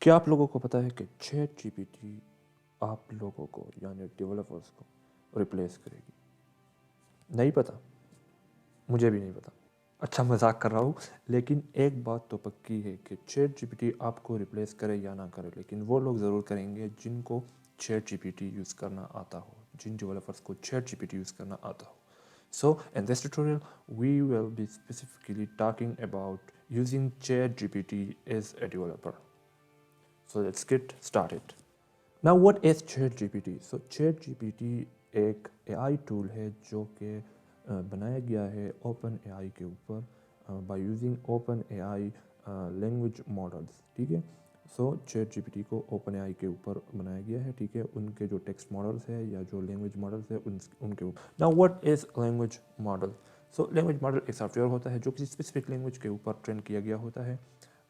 क्या आप लोगों को पता है कि चैट जीपीटी आप लोगों को यानी डेवलपर्स को रिप्लेस करेगी? नहीं पता, मुझे भी नहीं पता। अच्छा, मजाक कर रहा हूँ, लेकिन एक बात तो पक्की है कि चैट जीपीटी आपको रिप्लेस करे या ना करे, लेकिन वो लोग ज़रूर करेंगे जिनको चैट जीपीटी यूज़ करना आता हो, जिन डेवलपर्स को चैट जीपीटी यूज़ करना आता हो. So in this tutorial, we will be specifically talking about using ChatGPT as a developer. So let's get started. Now what is ChatGPT? So ChatGPT एक AI tool है जो कि बनाया गया है ओपन AI के ऊपर by using open AI language models. ठीक है. सो ChatGPT को ओपन AI के ऊपर बनाया गया है. ठीक है. उनके जो टेक्स्ट मॉडल्स है या जो लैंग्वेज मॉडल्स है उनके ऊपर. Now what is language model? So language model एक सॉफ्टवेयर होता है जो किसी स्पेसिफिक लैंग्वेज के ऊपर ट्रेन किया गया होता है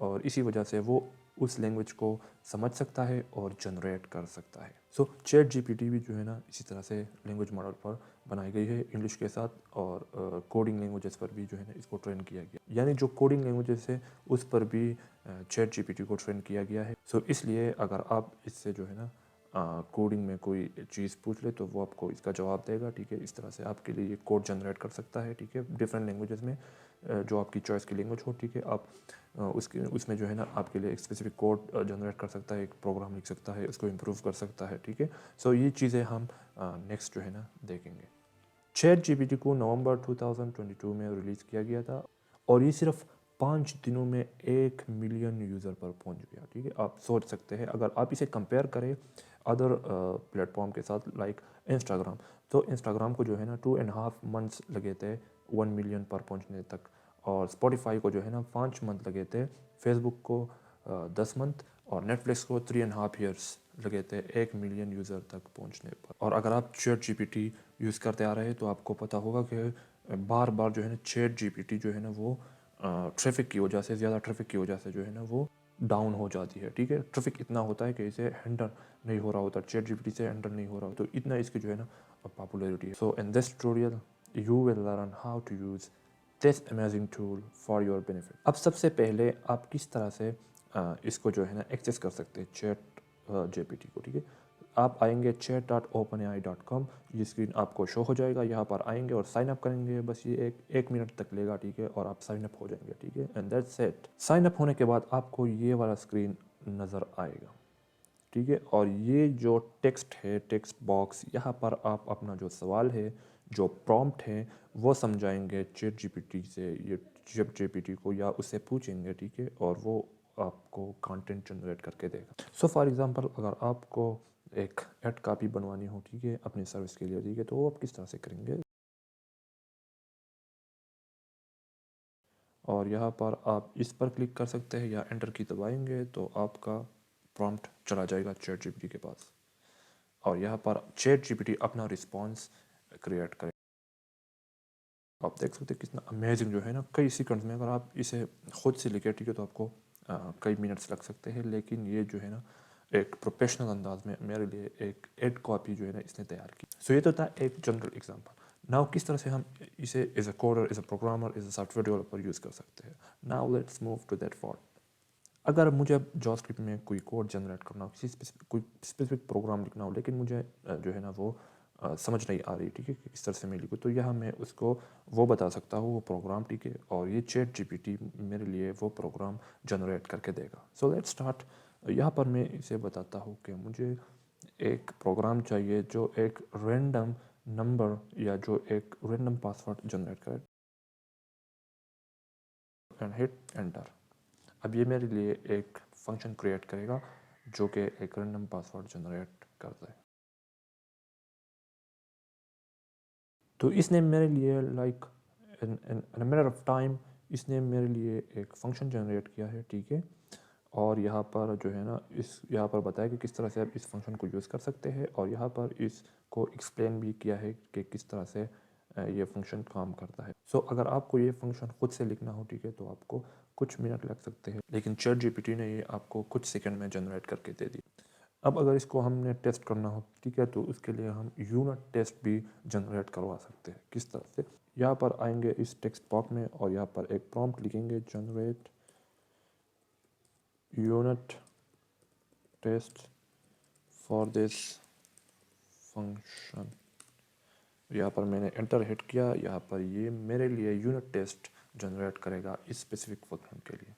और इसी वजह से वो उस लैंग्वेज को समझ सकता है और जनरेट कर सकता है. सो चैट जीपीटी भी जो है ना इसी तरह से लैंग्वेज मॉडल पर बनाई गई है इंग्लिश के साथ और कोडिंग लैंग्वेजेस पर भी जो है ना इसको ट्रेन किया गया, यानी जो कोडिंग लैंग्वेजेस है उस पर भी चैट जीपीटी को ट्रेन किया गया है. सो इसलिए अगर आप इससे जो है ना कोडिंग में कोई चीज़ पूछ ले तो वो आपको इसका जवाब देगा. ठीक है. इस तरह से आपके लिए ये कोड जनरेट कर सकता है. ठीक है. डिफरेंट लैंग्वेजेस में जो आपकी चॉइस की लैंग्वेज हो. ठीक है. आप उसमें जो है ना आपके लिए एक स्पेसिफिक कोड जनरेट कर सकता है, एक प्रोग्राम लिख सकता है, उसको इम्प्रूव कर सकता है. ठीक है. सो ये चीज़ें हम नेक्स्ट जो है ना देखेंगे. चैट जीपीटी को नवंबर 2022 में रिलीज़ किया गया था और ये सिर्फ 5 दिनों में 1 मिलियन यूज़र पर पहुंच गया. ठीक है. आप सोच सकते हैं अगर आप इसे कंपेयर करें अदर प्लेटफॉर्म के साथ लाइक इंस्टाग्राम, तो इंस्टाग्राम को जो है ना 2.5 मंथ्स लगे थे 1 मिलियन पर पहुंचने तक और स्पॉटिफाई को जो है ना 5 मंथ लगे थे, फेसबुक को 10 मंथ और नेटफ्लिक्स को 3.5 ईयर्स लगे थे 1 मिलियन यूज़र तक पहुंचने पर. और अगर आप चैट जीपीटी यूज़ करते आ रहे हैं तो आपको पता होगा कि बार बार जो है ना चैट जीपीटी जो है ना वो ट्रैफिक की वजह से, ज़्यादा ट्रैफिक की वजह से जो है ना वो डाउन हो जाती है. ठीक है. ट्रैफिक इतना होता है कि इसे हैंडल नहीं हो रहा होता, चैट जीपीटी से हैंडल नहीं हो रहा, तो इतना इसकी जो है ना पॉपुलैरिटी है. So in this tutorial you will learn how to use this amazing tool for your benefit. अब सबसे पहले आप किस तरह से इसको जो है ना एक्सेस कर सकते हैं चैट जीपीटी को. ठीक है. आप आएंगे chat.openai.com, ये स्क्रीन आपको शो हो जाएगा. यहाँ पर आएंगे और साइन अप करेंगे. बस ये एक मिनट तक लेगा. ठीक है. और आप साइन अप हो जाएंगे. ठीक है. And that's it. Sign up होने के बाद आपको ये वाला स्क्रीन नज़र आएगा. ठीक है. और ये जो टेक्स्ट है, टेक्स्ट बॉक्स, यहाँ पर आप अपना जो सवाल है, जो प्रॉम्प्ट है, वो समझाएंगे चैट जीपीटी से, ये चैट जीपीटी को, या उससे पूछेंगे. ठीक है. और वो आपको कंटेंट जनरेट करके देगा. सो फॉर एग्जांपल अगर आपको एक एड कॉपी बनवानी हो, ठीक है, अपनी सर्विस के लिए, ठीक है, तो वो आप किस तरह से करेंगे. और यहाँ पर आप इस पर क्लिक कर सकते हैं या एंटर की दबाएंगे तो आपका प्रॉम्प्ट चला जाएगा चैट जीपीटी के पास और यहाँ पर चैट जीपीटी अपना रिस्पॉन्स क्रिएट करे. आप देख सकते हैं कितना अमेजिंग जो है ना, कई सेकंड्स में. अगर आप इसे खुद से लिखे, ठीक है, तो आपको कई मिनट्स लग सकते हैं, लेकिन ये जो है ना एक प्रोफेशनल अंदाज में मेरे लिए एक एड कॉपी जो है ना इसने तैयार की. सो ये तो था एक जनरल एग्जांपल. नाउ किस तरह से हम इसे as a coder, as a programmer, as a software developer use कर सकते हैं. Now let's move to that part. अगर मुझे जावास्क्रिप्ट में कोई कोड जनरेट करना हो, कोई स्पेसिफिक प्रोग्राम लिखना हो, लेकिन मुझे जो है ना वो समझ नहीं आ रही, ठीक है, कि किस तरह से मैं लिखूँ, तो यहाँ मैं उसको वो बता सकता हूँ वो प्रोग्राम. ठीक है. और ये चैट जीपीटी मेरे लिए वो प्रोग्राम जनरेट करके देगा. So let's start. यहाँ पर मैं इसे बताता हूँ कि मुझे एक प्रोग्राम चाहिए जो एक रैंडम नंबर या जो एक रैंडम पासवर्ड जनरेट करे एंड हिट एंटर. अब ये मेरे लिए एक फंक्शन क्रिएट करेगा जो कि एक रैंडम पासवर्ड जनरेट करता है. तो इसने मेरे लिए like in matter of time इसने मेरे लिए एक फंक्शन जनरेट किया है. ठीक है. और यहाँ पर जो है ना इस यहाँ पर बताया कि किस तरह से आप इस फंक्शन को यूज़ कर सकते हैं और यहाँ पर इसको एक्सप्लेन भी किया है कि किस तरह से ये फंक्शन काम करता है. सो अगर आपको ये फंक्शन खुद से लिखना हो, ठीक है, तो आपको कुछ मिनट लग सकते हैं, लेकिन चैट जीपीटी ने ये आपको कुछ सेकंड में जनरेट करके दे दी. अब अगर इसको हमने टेस्ट करना हो, ठीक है, तो उसके लिए हम यूनिट टेस्ट भी जनरेट करवा सकते हैं. किस तरह से, यहाँ पर आएंगे इस टेक्स्ट बॉक्स में और यहाँ पर एक प्रॉम्प्ट लिखेंगे, generate unit test for this function. यहाँ पर मैंने एंटर हिट किया, यहाँ पर ये मेरे लिए यूनिट टेस्ट जनरेट करेगा इस स्पेसिफिक फंक्शन के लिए।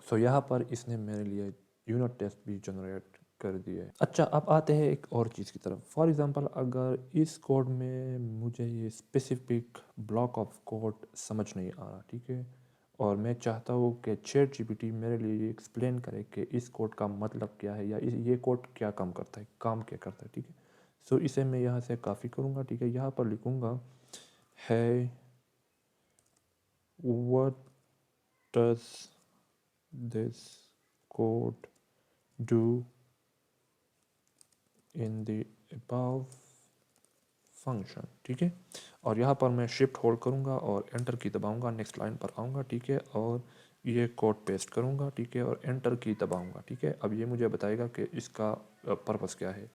सो यहाँ पर इसने मेरे लिए यूनिट टेस्ट भी जनरेट कर दिया है। अच्छा, अब आते हैं एक और चीज़ की तरफ। फॉर एग्जांपल, अगर इस कोड में मुझे ये स्पेसिफिक ब्लॉक ऑफ कोड समझ नहीं आ रहा, ठीक है, और मैं चाहता हूँ कि चैट जीपीटी मेरे लिए एक्सप्लेन करे कि इस कोड का मतलब क्या है या ये कोड क्या काम करता है, काम क्या करता है, ठीक है। सो इसे मैं यहाँ से कॉपी करूँगा, ठीक है, यहाँ पर लिखूँगा है what does this code do in the above function, ठीक है। और यहाँ पर मैं शिफ्ट होल्ड करूँगा और एंटर की दबाऊँगा, नेक्स्ट लाइन पर आऊँगा, ठीक है, और ये कोड पेस्ट करूँगा, ठीक है, और एंटर की दबाऊँगा, ठीक है। अब ये मुझे बताएगा कि इसका पर्पस क्या है।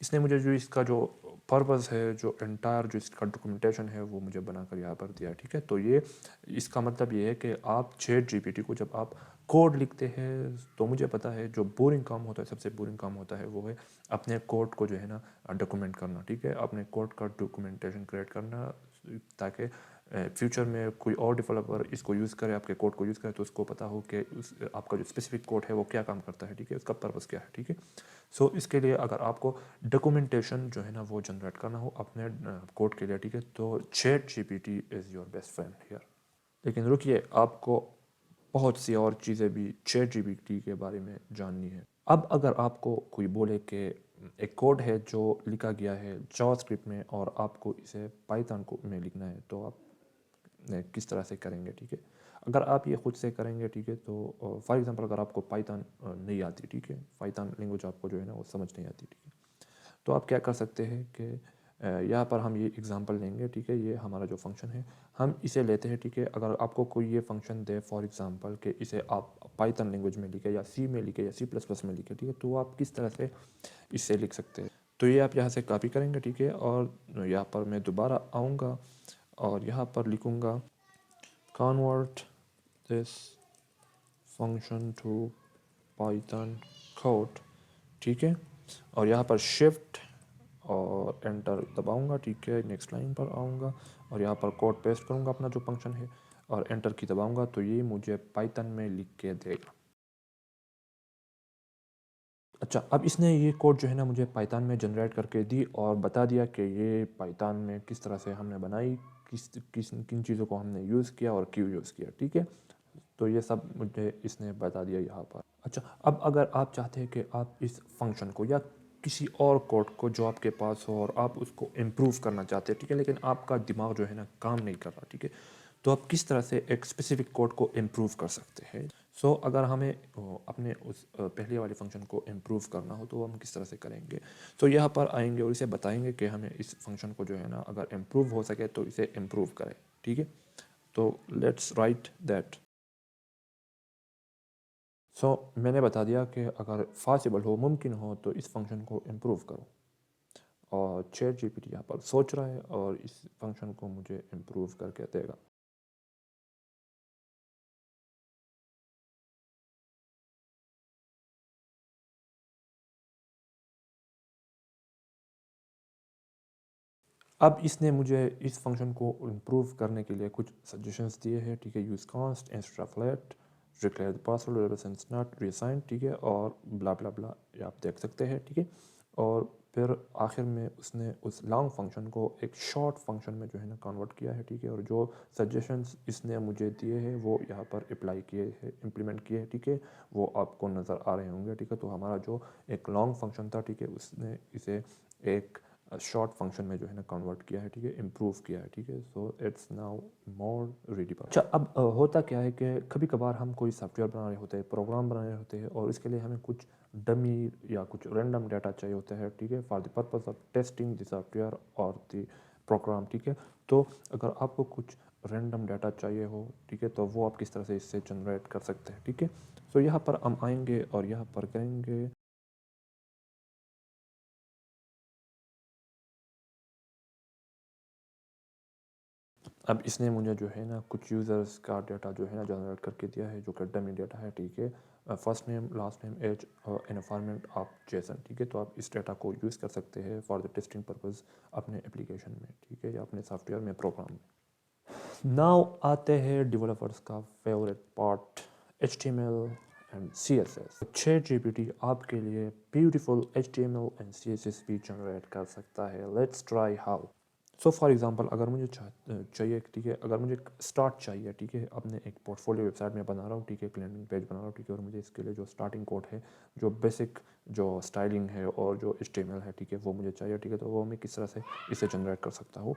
इसने मुझे जो इसका जो पर्पस है, जो एंटायर जो इसका डॉक्यूमेंटेशन है, वो मुझे बनाकर यहाँ पर दिया, ठीक है। तो ये इसका मतलब ये है कि आप चैट जीपीटी को जब आप कोड लिखते हैं, तो मुझे पता है जो बोरिंग काम होता है, सबसे बोरिंग काम होता है वो है अपने कोड को जो है ना डॉक्यूमेंट करना, ठीक है, अपने कोड का डॉक्यूमेंटेशन क्रिएट करना, ताकि फ्यूचर में कोई और डेवलपर इसको यूज़ करे, आपके कोड को यूज़ करे, तो उसको पता हो कि उस आपका जो स्पेसिफिक कोड है वो क्या काम करता है, ठीक है, उसका पर्पस क्या है, ठीक है। सो इसके लिए अगर आपको डॉक्यूमेंटेशन जो है ना वो जनरेट करना हो अपने कोड के लिए, ठीक है, तो chat GPT is your best friend here. लेकिन रुकिए, आपको बहुत सी और चीज़ें भी चैट जीपीटी के बारे में जाननी है। अब अगर आपको कोई बोले कि एक कोड है जो लिखा गया है जावास्क्रिप्ट में और आपको इसे पाइथन को में लिखना है, तो आप किस तरह से करेंगे, ठीक है। अगर आप ये खुद से करेंगे, ठीक है, तो फॉर एग्जांपल अगर आपको पाइथन नहीं आती, ठीक है, पाइथन लैंग्वेज आपको जो है ना वो समझ नहीं आती, ठीक है, तो आप क्या कर सकते हैं कि यहाँ पर हम ये एग्जांपल लेंगे, ठीक है, ये हमारा जो फंक्शन है हम इसे लेते हैं, ठीक है। अगर आपको कोई ये फंक्शन दे फॉर एग्जांपल कि इसे आप पाइथन लैंग्वेज में लिखे या सी में लिखे या सी प्लस प्लस में लिखे, ठीक है, तो आप किस तरह से इससे लिख सकते हैं। तो ये आप यहाँ से कॉपी करेंगे, ठीक है, और यहाँ पर मैं दोबारा आऊँगा और यहाँ पर लिखूँगा convert this function to python code, ठीक है, और यहाँ पर शिफ्ट और एंटर दबाऊंगा, ठीक है, नेक्स्ट लाइन पर आऊँगा और यहाँ पर कोड पेस्ट करूँगा अपना जो फंक्शन है और एंटर की दबाऊंगा, तो ये मुझे पाइथन में लिख के देगा। अच्छा, अब इसने ये कोड जो है ना मुझे पाइथन में जनरेट करके दी और बता दिया कि ये पाइथन में किस तरह से हमने बनाई, किस किस किन चीज़ों को हमने यूज़ किया और क्यों यूज़ किया, ठीक है। तो ये सब मुझे इसने बता दिया यहाँ पर। अच्छा, अब अगर आप चाहते हैं कि आप इस फंक्शन को या किसी और कोड को जो आपके पास हो और आप उसको इम्प्रूव करना चाहते हैं, ठीक है, लेकिन आपका दिमाग जो है ना काम नहीं कर रहा, ठीक है, तो आप किस तरह से एक स्पेसिफिक कोड को इम्प्रूव कर सकते हैं। सो अगर हमें अपने उस पहले वाले फंक्शन को इम्प्रूव करना हो तो हम किस तरह से करेंगे। तो यहाँ पर आएंगे और इसे बताएंगे कि हमें इस फंक्शन को जो है ना अगर इम्प्रूव हो सके तो इसे इम्प्रूव करें, ठीक है। तो लेट्स राइट दैट। सो मैंने बता दिया कि अगर पॉसिबल हो, मुमकिन हो, तो इस फंक्शन को इम्प्रूव करो, और चैट जीपीटी यहाँ पर सोच रहा है और इस फंक्शन को मुझे इम्प्रूव करके देगा। अब इसने मुझे इस फंक्शन को इम्प्रूव करने के लिए कुछ सजेशंस दिए हैं, ठीक है। Use const instead of let, declare the password since not reassign, ठीक है, और ब्ला ब्ला ब्ला, ये आप देख सकते हैं, ठीक है। और फिर आखिर में उसने उस लॉन्ग फंक्शन को एक शॉर्ट फंक्शन में जो है ना कन्वर्ट किया है, ठीक है, और जो सजेशंस इसने मुझे दिए हैं वो यहाँ पर अप्लाई किए हैं, इम्प्लीमेंट किए हैं, ठीक है, वो आपको नज़र आ रहे होंगे, ठीक है। तो हमारा जो एक लॉन्ग फंक्शन था, ठीक है, उसने इसे एक शॉर्ट फंक्शन में जो है ना कन्वर्ट किया है, ठीक है, इम्प्रूव किया है, ठीक है। So it's now more readable. अच्छा, अब होता क्या है कि कभी कभार हम कोई सॉफ्टवेयर बना रहे होते हैं, प्रोग्राम बना रहे होते हैं, और इसके लिए हमें कुछ डमी या कुछ रैंडम डाटा चाहिए होता है, ठीक है, for the purpose of testing the software और द प्रोग्राम, ठीक है। तो अगर आपको कुछ रैंडम डाटा चाहिए हो, ठीक है, तो वो आप किस तरह से इससे जनरेट कर सकते हैं, ठीक है। सो यहाँ पर हम आएंगे और यहाँ पर करेंगे अब इसने मुझे जो है ना कुछ यूज़र्स का डेटा जो है ना जनरेट करके दिया है, जो कि डमी डेटा है, ठीक है। First name, last name, age, environment of JSON, ठीक है। तो आप इस डेटा को यूज़ कर सकते हैं फॉर द टेस्टिंग पर्पज़ अपने एप्लीकेशन में, ठीक है, या अपने सॉफ्टवेयर में, प्रोग्राम में। नाउ आते हैं डेवलपर्स का favourite part, HTML and CSS। ChatGPT आपके लिए ब्यूटीफुल HTML एंड CSS भी जनरेट कर सकता है। Let's try how. So for example, अगर मुझे चाहिए, ठीक है, अगर मुझे स्टार्ट चाहिए, ठीक है, अपने एक पोर्टफोलियो वेबसाइट में बना रहा हूँ, ठीक है, एक लैंडिंग पेज बना रहा हूँ, ठीक है, और मुझे इसके लिए जो स्टार्टिंग कोड है, जो बेसिक जो स्टाइलिंग है और जो HTML है, ठीक है, वो मुझे चाहिए, ठीक है। तो वो मैं किस तरह से इसे जनरेट कर सकता हूँ।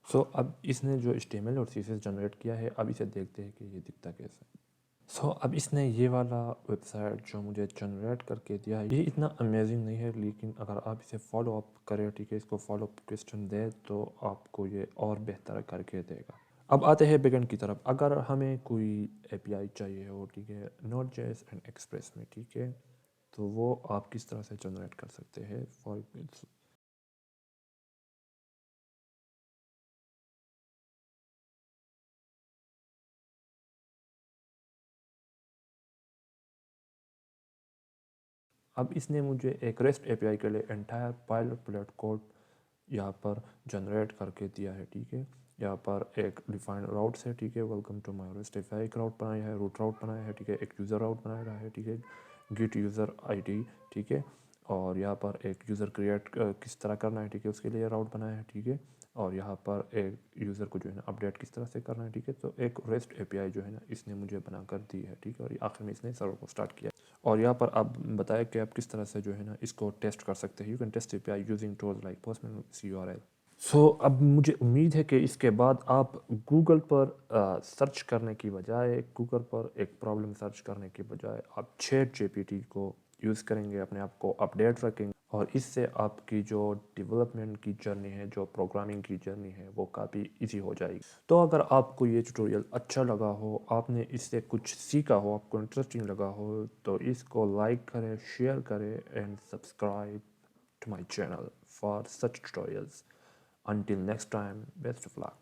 सो अब इसने जो HTML और CSS जनरेट किया है, अब इसे देखते हैं कि ये दिखता कैसे। सो अब इसने ये वाला वेबसाइट जो मुझे जनरेट करके दिया है, ये इतना अमेजिंग नहीं है, लेकिन अगर आप इसे फॉलो अप करें, ठीक है, इसको फॉलो अप क्वेश्चन दे, तो आपको ये और बेहतर करके देगा। अब आते हैं बैकएंड की तरफ। अगर हमें कोई API चाहिए हो, ठीक है, Node.js एंड एक्सप्रेस में, ठीक है, तो वो आप किस तरह से जनरेट कर सकते हैं। फॉर अब इसने मुझे एक REST API के लिए एंटायर पायलट प्लेट कोड यहाँ पर जनरेट करके दिया है, ठीक है। यहाँ पर एक डिफाइंड राउट्स है, ठीक है, welcome to my REST API एक राउट बनाया है, रूट राउट बनाया है, ठीक है, एक यूज़र राउट बनाया रहा है, ठीक है, गिट यूज़र ID, ठीक है, और यहाँ पर एक यूज़र क्रिएट किस तरह करना है, ठीक है, उसके लिए राउट बनाया है, ठीक है, और यहाँ पर एक यूज़र को जो है ना अपडेट किस तरह से करना है, ठीक है। तो एक REST API जो है ना इसने मुझे बना कर दी है, ठीक है, और आखिर में इसने सर्वर को स्टार्ट किया। और यहाँ पर आप बताया कि आप किस तरह से जो है ना इसको टेस्ट कर सकते हैं। You can test API using tools like Postman, CURL। So अब मुझे उम्मीद है कि इसके बाद आप गूगल पर सर्च करने की बजाय, गूगल पर एक प्रॉब्लम सर्च करने की बजाय आप ChatGPT को यूज़ करेंगे, अपने आप को अपडेट रखेंगे, और इससे आपकी जो डेवलपमेंट की जर्नी है, जो प्रोग्रामिंग की जर्नी है, वो काफ़ी इजी हो जाएगी। तो अगर आपको ये ट्यूटोरियल अच्छा लगा हो, आपने इससे कुछ सीखा हो, आपको इंटरेस्टिंग लगा हो, तो इसको लाइक करें, शेयर करें and subscribe to my channel for such tutorials. Until next time, best of luck.